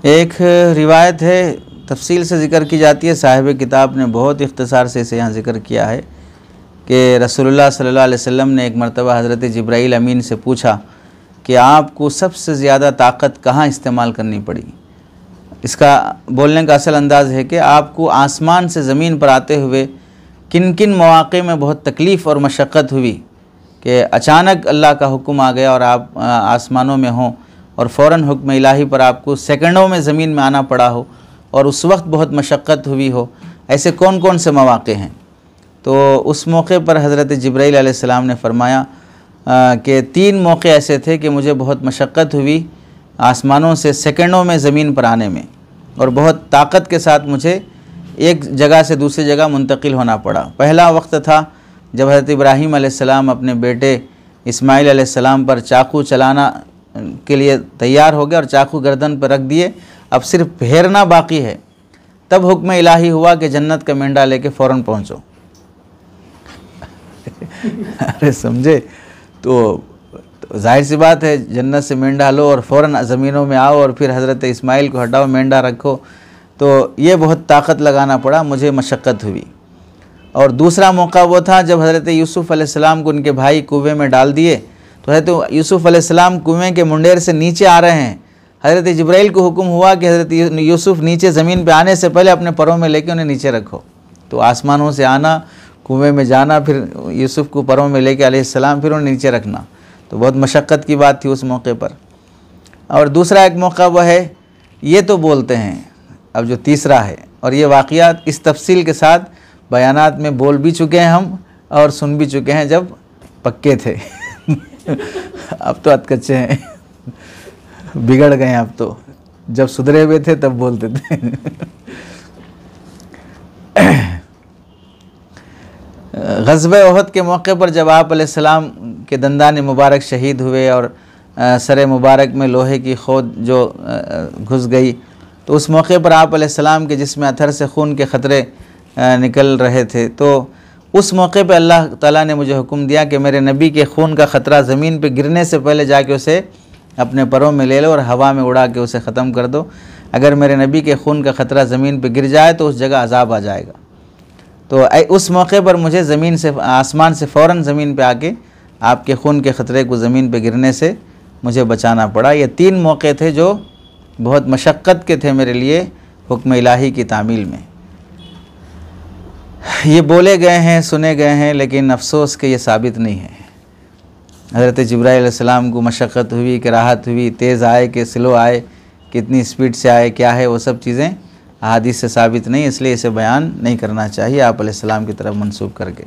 एक रिवायत है, तफसील से ज़िक्र की जाती है, साहिब किताब ने बहुत इख्तिसार से इसे यहाँ ज़िक्र किया है कि रसूलुल्लाह सल्लल्लाहु अलैहि वसल्लम ने एक मरतबा हज़रत जिब्राईल अमीन से पूछा कि आपको सबसे ज़्यादा ताकत कहाँ इस्तेमाल करनी पड़ी। इसका बोलने का असल अंदाज़ है कि आपको आसमान से ज़मीन पर आते हुए किन किन मौक़े में बहुत तकलीफ़ और मशक्क़त हुई कि अचानक अल्लाह का हुक्म आ गया और आप आसमानों में हों और फ़ौरन हुक्म इलाही पर आपको सेकंडों में ज़मीन में आना पड़ा हो और उस वक्त बहुत मशक्क़त हुई हो। ऐसे कौन कौन से मौक़े हैं? तो उस मौके पर हज़रत जिब्राईल अलैहिस्सलाम ने फरमाया कि 3 मौक़े ऐसे थे कि मुझे बहुत मशक्क़त हुई आसमानों से सेकंडों में ज़मीन पर आने में, और बहुत ताकत के साथ मुझे एक जगह से दूसरी जगह मुंतकिल होना पड़ा। पहला वक्त था जब हज़रत इब्राहीम अलैहिस्सलाम अपने बेटे इस्माईल अलैहिस्सलाम पर चाकू चलाना के लिए तैयार हो गए और चाकू गर्दन पर रख दिए, अब सिर्फ फेरना बाकी है। तब हुक्म इलाही हुआ कि जन्नत का मेंढा लेके फ़ौरन पहुँचो। अरे समझे? तो जाहिर सी बात है, जन्नत से मेंढा लो और फ़ौरन ज़मीनों में आओ और फिर हज़रत इस्माईल को हटाओ, मेंढा रखो, तो ये बहुत ताकत लगाना पड़ा, मुझे मशक्क़त हुई। और दूसरा मौका वो था जब हज़रत यूसुफ़ अलैहिस्सलाम को उनके भाई कुएँ में डाल दिए, तो हज़रत यूसुफ़ अलैहिस्सलाम कुएँ के मुंडेर से नीचे आ रहे हैं। हज़रत जिब्राईल को हुक्म हुआ कि हज़रत यूसुफ़ नीचे ज़मीन पे आने से पहले अपने परों में लेके उन्हें नीचे रखो। तो आसमानों से आना, कुएँ में जाना, फिर यूसुफ़ को परों में लेके अलैहिस्सलाम फिर उन्हें नीचे रखना, तो बहुत मशक्क़त की बात थी उस मौके पर। और दूसरा एक मौका वह है, ये तो बोलते हैं, अब जो तीसरा है, और ये वाक़यात इस तफसील के साथ बयानात में बोल भी चुके हैं हम और सुन भी चुके हैं जब पक्के थे। अब तो अधकच्चे हैं, बिगड़ गए हैं अब तो, जब सुधरे हुए थे तब बोलते थे। ग़ज़वे उहद के मौके पर जब आप अलैहिस्सलाम के दंदान मुबारक शहीद हुए और सर मुबारक में लोहे की खोद जो घुस गई, तो उस मौके पर आप अलैहिस्सलाम के जिस्म अथर से खून के ख़तरे निकल रहे थे। तो उस मौके पे अल्लाह ताला ने मुझे हुक्म दिया कि मेरे नबी के खून का ख़तरा ज़मीन पे गिरने से पहले जाके उसे अपने परों में ले लो और हवा में उड़ा के उसे ख़त्म कर दो। अगर मेरे नबी के खून का ख़तरा ज़मीन पे गिर जाए तो उस जगह अज़ाब आ जाएगा। तो उस मौके पर मुझे ज़मीन से, आसमान से फ़ौरन ज़मीन पे आके आपके खून के ख़तरे को ज़मीन पे गिरने से मुझे बचाना पड़ा। ये 3 मौके थे जो बहुत मशक्क़त के थे मेरे लिए हुक्म इलाही की तामील में। ये बोले गए हैं, सुने गए हैं, लेकिन अफसोस के ये साबित नहीं है। हज़रत जिब्राईल अलैहिस्सलाम को मशक्क़त हुई कि राहत हुई, तेज़ आए कि स्लो आए, कितनी स्पीड से आए, क्या है, वो सब चीज़ें अहादीस से साबित नहीं, इसलिए इसे बयान नहीं करना चाहिए आप अलैहिस्सलाम की तरफ मंसूब करके।